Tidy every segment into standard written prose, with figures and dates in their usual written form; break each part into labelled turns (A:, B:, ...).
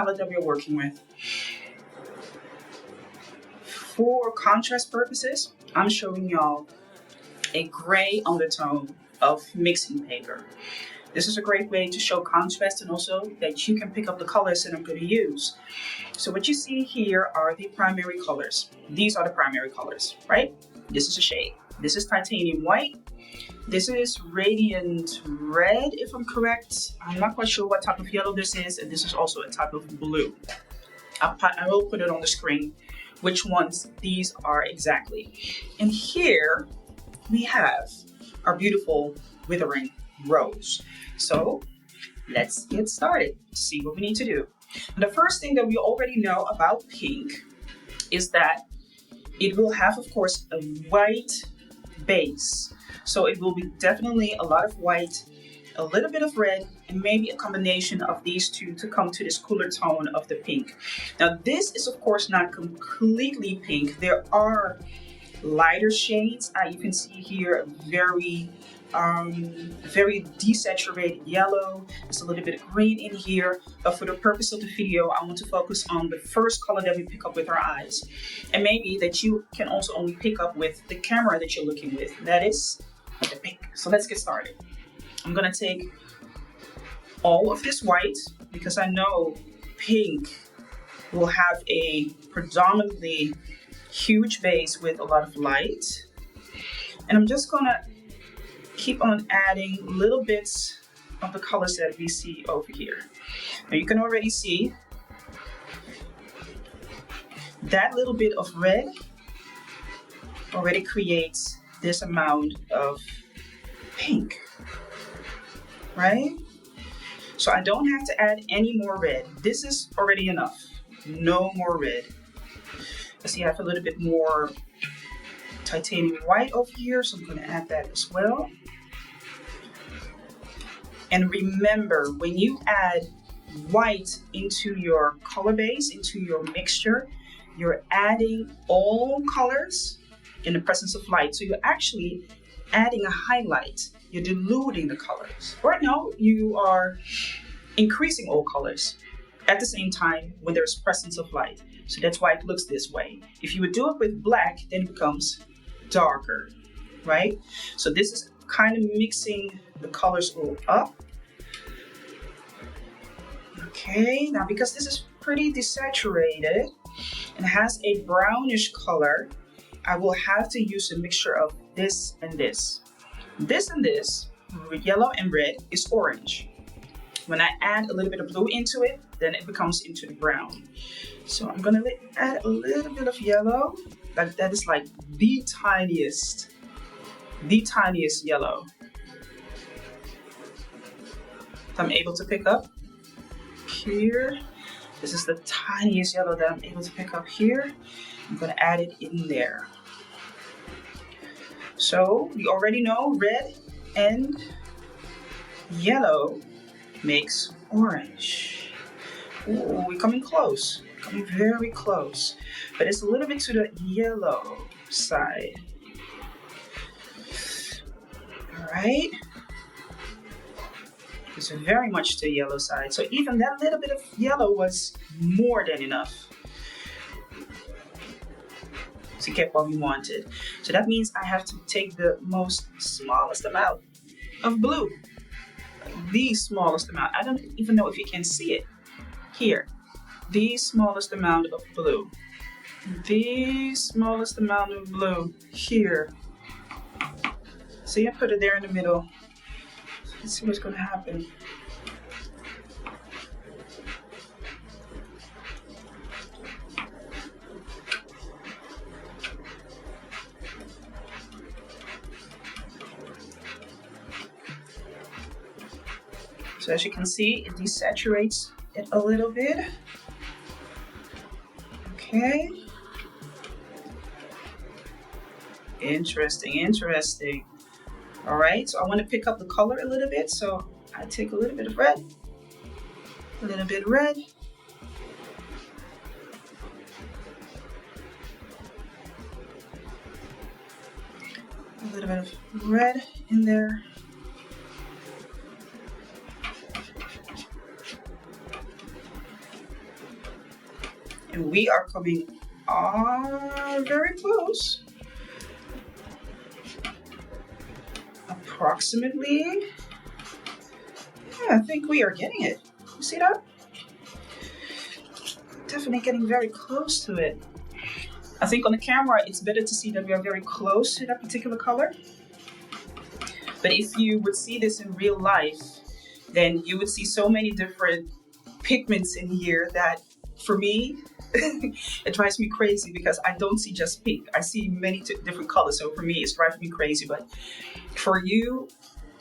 A: palette that we're working with. For contrast purposes, I'm showing y'all a gray undertone of mixing paper. This is a great way to show contrast and also that you can pick up the colors that I'm going to use. So what you see here are the primary colors. These are the primary colors, right? This is a shade. This is titanium white. This is radiant red, if I'm correct. I'm not quite sure what type of yellow this is, and this is also a type of blue. I will put it on the screen, which ones these are exactly. And here we have our beautiful withering rose. So let's get started, see what we need to do. And the first thing that we already know about pink is that it will have, of course, a white base. So it will be definitely a lot of white, a little bit of red, and maybe a combination of these two to come to this cooler tone of the pink. Now this is of course not completely pink. There are lighter shades. You can see here very desaturated yellow. There's a little bit of green in here, but for the purpose of the video, I want to focus on the first color that we pick up with our eyes, and maybe that you can also only pick up with the camera that you're looking with. That is the pink. So let's get started. I'm gonna take all of this white because I know pink will have a predominantly huge base with a lot of light, and I'm just gonna keep on adding little bits of the colors that we see over here. Now you can already see that little bit of red already creates this amount of pink, right? So I don't have to add any more red. This is already enough. No more red. I see I have a little bit more titanium white over here, so I'm going to add that as well. And remember, when you add white into your color base, into your mixture, you're adding all colors in the presence of light. So you're actually adding a highlight. You're diluting the colors. Right now, you are increasing all colors at the same time when there's presence of light. So that's why it looks this way. If you would do it with black, then it becomes darker, right? So this is kind of mixing the colors all up. Okay, now because this is pretty desaturated and has a brownish color, I will have to use a mixture of this and this. This and this, yellow and red, is orange. When I add a little bit of blue into it, then it becomes into the brown. So I'm gonna add a little bit of yellow. That is like the tiniest yellow I'm able to pick up here. This is the tiniest yellow that I'm able to pick up here. I'm gonna add it in there. So we already know red and yellow makes orange. Ooh, we're coming close, coming very close, but it's a little bit to the yellow side. All right, it's very much to the yellow side. So even that little bit of yellow was more than enough to get what we wanted. So that means I have to take the smallest amount of blue. The smallest amount. I don't even know if you can see it here. The smallest amount of blue. The smallest amount of blue here. See, I put it there in the middle. Let's see what's going to happen. So as you can see, it desaturates it a little bit. Okay. Interesting, interesting. All right, so I want to pick up the color a little bit. So I take a little bit of red, a little bit red. A little bit of red in there. And we are coming very close. Approximately. Yeah, I think we are getting it. You see that? Definitely getting very close to it. I think on the camera, it's better to see that we are very close to that particular color. But if you would see this in real life, then you would see so many different pigments in here that for me, it drives me crazy because I don't see just pink. I see many different colors. So for me, it's driving me crazy. But for you,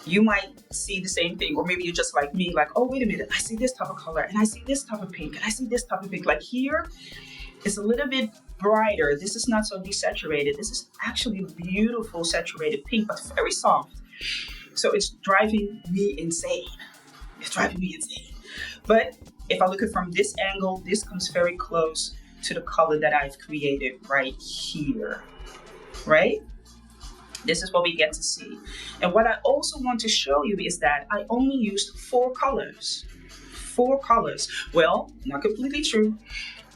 A: you might see the same thing. Or maybe you're just like me, like, oh, wait a minute. I see this type of color and I see this type of pink and I see this type of pink. Like here, it's a little bit brighter. This is not so desaturated. This is actually a beautiful saturated pink, but very soft. So it's driving me insane. It's driving me insane. But if I look at it from this angle, this comes very close to the color that I've created right here, right? This is what we get to see. And what I also want to show you is that I only used 4 colors. 4 colors. Well, not completely true.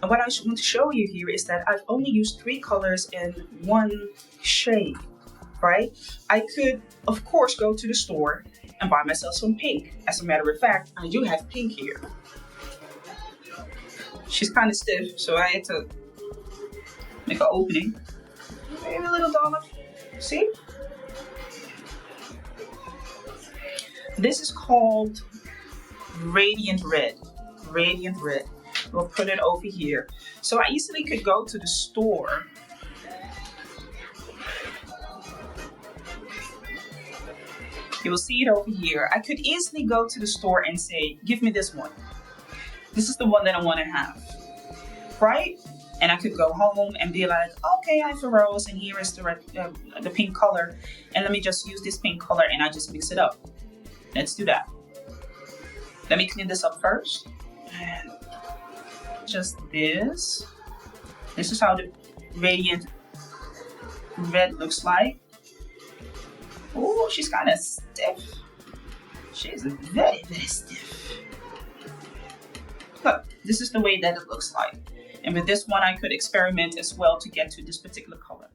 A: And what I want to show you here is that I've only used 3 colors in 1 shade, right? I could, of course, go to the store and buy myself some pink. As a matter of fact, I do have pink here. She's kind of stiff, so I had to make an opening. Maybe a little dollop. See? This is called Radiant Red. Radiant Red. We'll put it over here. So I easily could go to the store You will see it over here. I could easily go to the store and say, give me this one. This is the one that I want to have, right? And I could go home and be like, okay, I have a rose and here is the pink color. And let me just use this pink color and I just mix it up. Let's do that. Let me clean this up first. And just this. This is how the Radiant Red looks like. Oh, she's kind of stiff. She's very, very stiff. Look, this is the way that it looks like. And with this one, I could experiment as well to get to this particular color.